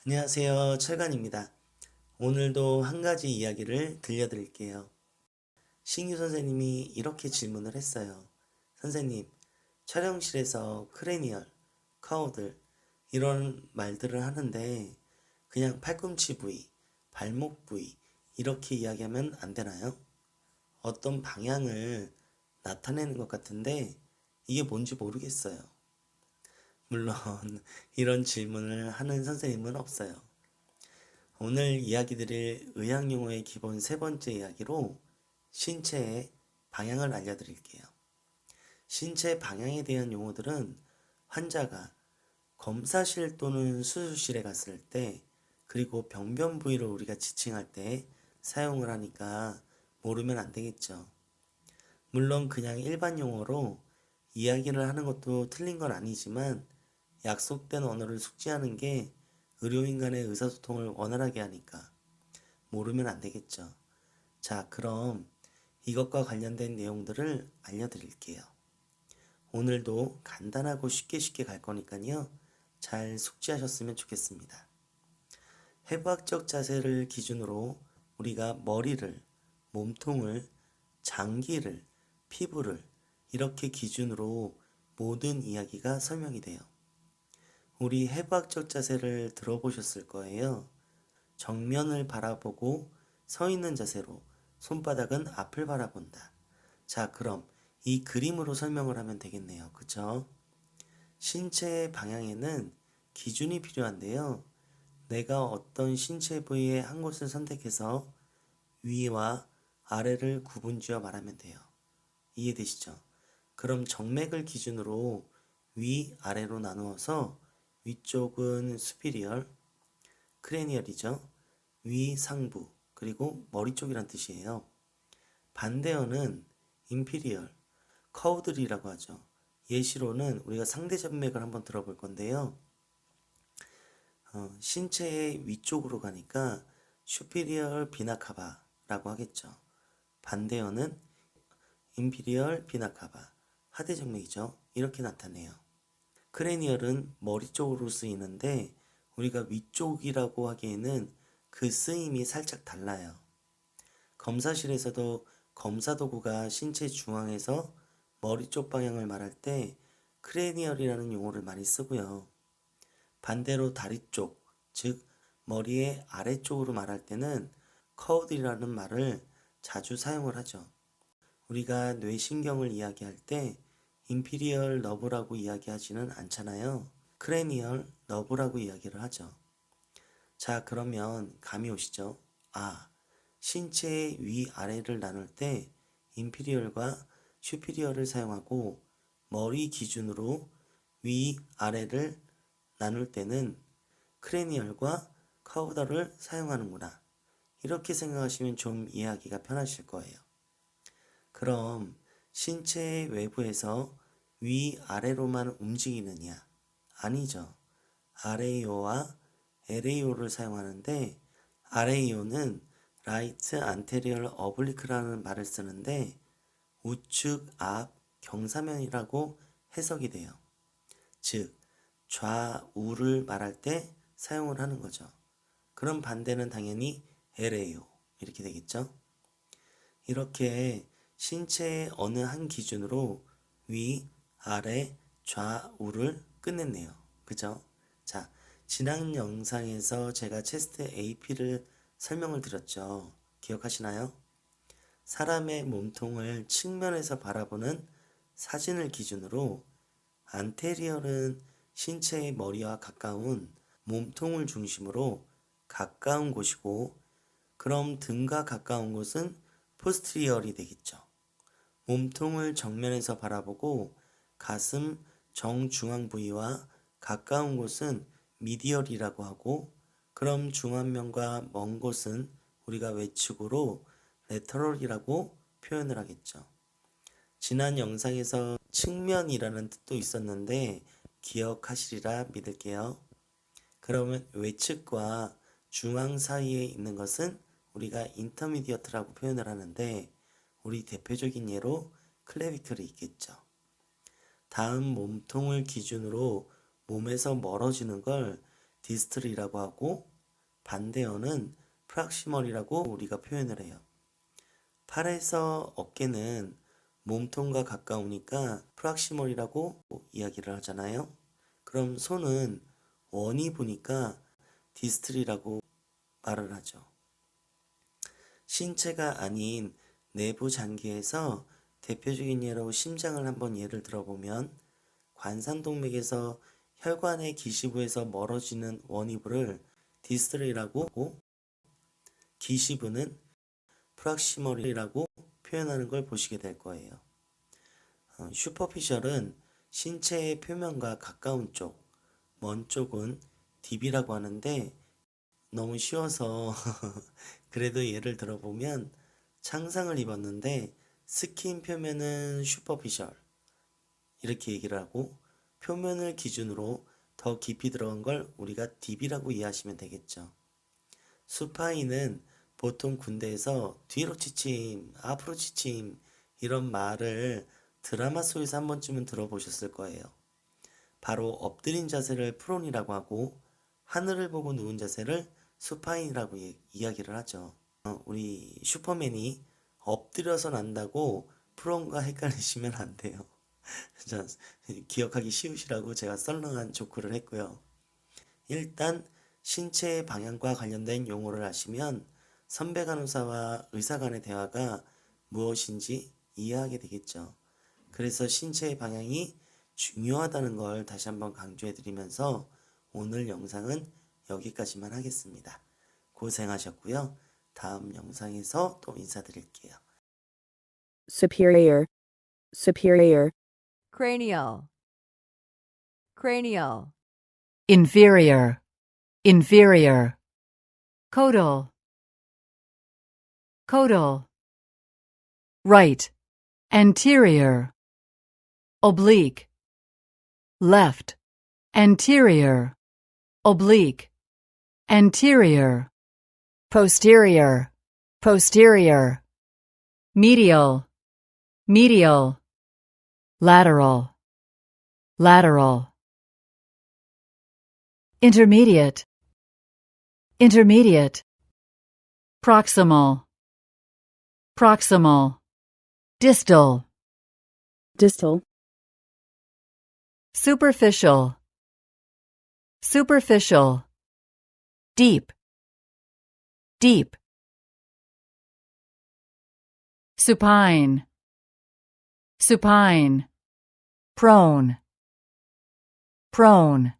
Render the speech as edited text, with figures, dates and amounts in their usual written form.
안녕하세요. 철간입니다. 오늘도 한 가지 이야기를 들려드릴게요. 신규 선생님이 이렇게 질문을 했어요. 선생님, 촬영실에서 크레니얼, 카우들 이런 말들을 하는데 그냥 팔꿈치 부위, 발목 부위 이렇게 이야기하면 안 되나요? 어떤 방향을 나타내는 것 같은데 이게 뭔지 모르겠어요. 물론 이런 질문을 하는 선생님은 없어요. 오늘 이야기 드릴 의학용어의 기본 세 번째 이야기로 신체의 방향을 알려드릴게요. 신체 방향에 대한 용어들은 환자가 검사실 또는 수술실에 갔을 때 그리고 병변 부위를 우리가 지칭할 때 사용을 하니까 모르면 안 되겠죠. 물론 그냥 일반 용어로 이야기를 하는 것도 틀린 건 아니지만 약속된 언어를 숙지하는 게 의료인 간의 의사소통을 원활하게 하니까 모르면 안 되겠죠. 자, 그럼 이것과 관련된 내용들을 알려드릴게요. 오늘도 간단하고 쉽게 갈 거니까요. 잘 숙지하셨으면 좋겠습니다. 해부학적 자세를 기준으로 우리가 머리를, 몸통을, 장기를, 피부를 이렇게 기준으로 모든 이야기가 설명이 돼요. 우리 해부학적 자세를 들어보셨을 거예요. 정면을 바라보고 서 있는 자세로 손바닥은 앞을 바라본다. 자, 그럼 이 그림으로 설명을 하면 되겠네요. 그쵸? 신체의 방향에는 기준이 필요한데요. 내가 어떤 신체 부위의 한 곳을 선택해서 위와 아래를 구분지어 말하면 돼요. 이해되시죠? 그럼 정맥을 기준으로 위, 아래로 나누어서 위쪽은 수피리얼, 크레니얼이죠. 위, 상부, 그리고 머리 쪽이란 뜻이에요. 반대어는 인피리얼, 커우들이라고 하죠. 예시로는 우리가 상대점맥을 한번 들어볼 건데요. 신체의 위쪽으로 가니까 슈피리얼 비나카바라고 하겠죠. 반대어는 인피리얼 비나카바, 하대정맥이죠. 이렇게 나타내요. 크레니얼은 머리 쪽으로 쓰이는데 우리가 위쪽이라고 하기에는 그 쓰임이 살짝 달라요. 검사실에서도 검사 도구가 신체 중앙에서 머리 쪽 방향을 말할 때 크레니얼이라는 용어를 많이 쓰고요. 반대로 다리 쪽, 즉 머리의 아래쪽으로 말할 때는 커우드라는 말을 자주 사용을 하죠. 우리가 뇌신경을 이야기할 때 인피리얼 너브라고 이야기하지는 않잖아요. 크레니얼 너브라고 이야기를 하죠. 자, 그러면 감이 오시죠? 아, 신체의 위아래를 나눌 때 인피리얼과 슈피리얼을 사용하고 머리 기준으로 위아래를 나눌 때는 크레니얼과 카우다를 사용하는구나. 이렇게 생각하시면 좀 이해하기가 편하실 거예요. 그럼 신체의 외부에서 위아래로만 움직이느냐? 아니죠. 아레이오와 에레이오를 사용하는데 아레이오는 라이트 안테리얼 어블리크라는 말을 쓰는데 우측 앞 경사면이라고 해석이 돼요. 즉 좌우를 말할 때 사용을 하는 거죠. 그럼 반대는 당연히 에레이오 이렇게 되겠죠. 이렇게 신체의 어느 한 기준으로 위, 아래, 좌우를 끝냈네요. 그죠? 자, 지난 영상에서 제가 체스트 AP를 설명을 드렸죠. 기억하시나요? 사람의 몸통을 측면에서 바라보는 사진을 기준으로 안테리얼은 신체의 머리와 가까운 몸통을 중심으로 가까운 곳이고 그럼 등과 가까운 곳은 포스트리얼이 되겠죠. 몸통을 정면에서 바라보고 가슴 정중앙 부위와 가까운 곳은 미디얼이라고 하고 그럼 중안면과 먼 곳은 우리가 외측으로 레터럴이라고 표현을 하겠죠. 지난 영상에서 측면이라는 뜻도 있었는데 기억하시리라 믿을게요. 그러면 외측과 중앙 사이에 있는 것은 우리가 인터미디어트라고 표현을 하는데 우리 대표적인 예로 클레비클이 있겠죠. 다음 몸통을 기준으로 몸에서 멀어지는 걸 디스털이라고 하고 반대어는 프락시멀이라고 우리가 표현을 해요. 팔에서 어깨는 몸통과 가까우니까 프락시멀이라고 이야기를 하잖아요. 그럼 손은 원이 보니까 디스털이라고 말을 하죠. 신체가 아닌 내부 장기에서 대표적인 예로 심장을 한번 예를 들어보면 관상동맥에서 혈관의 기시부에서 멀어지는 원위부를 디스털이라고 하고 기시부는 프락시멀이라고 표현하는 걸 보시게 될 거예요. 슈퍼피셜은 신체의 표면과 가까운 쪽, 먼 쪽은 딥이라고 하는데 너무 쉬워서 그래도 예를 들어보면 창상을 입었는데 스킨 표면은 슈퍼피셜 이렇게 얘기를 하고 표면을 기준으로 더 깊이 들어간 걸 우리가 딥이라고 이해하시면 되겠죠. 수파이는 보통 군대에서 뒤로 지침, 앞으로 지침 이런 말을 드라마 속에서 한 번쯤은 들어보셨을 거예요. 바로 엎드린 자세를 프론이라고 하고 하늘을 보고 누운 자세를 수파인이라고 이야기를 하죠. 우리 슈퍼맨이 엎드려서 난다고 프론과 헷갈리시면 안 돼요. 기억하기 쉬우시라고 제가 썰렁한 조크를 했고요. 일단 신체의 방향과 관련된 용어를 아시면 선배 간호사와 의사 간의 대화가 무엇인지 이해하게 되겠죠. 그래서 신체의 방향이 중요하다는 걸 다시 한번 강조해 드리면서 오늘 영상은 여기까지만 하겠습니다. 고생하셨고요. 다음 영상에서 또 인사드릴게요. superior, superior, cranial, cranial, inferior, inferior, caudal, caudal, right, anterior, oblique, left, anterior, oblique, anterior, posterior, posterior, medial, medial, lateral, lateral, intermediate, intermediate, proximal, proximal, distal, distal, superficial, superficial, deep, deep, supine, supine, prone, prone,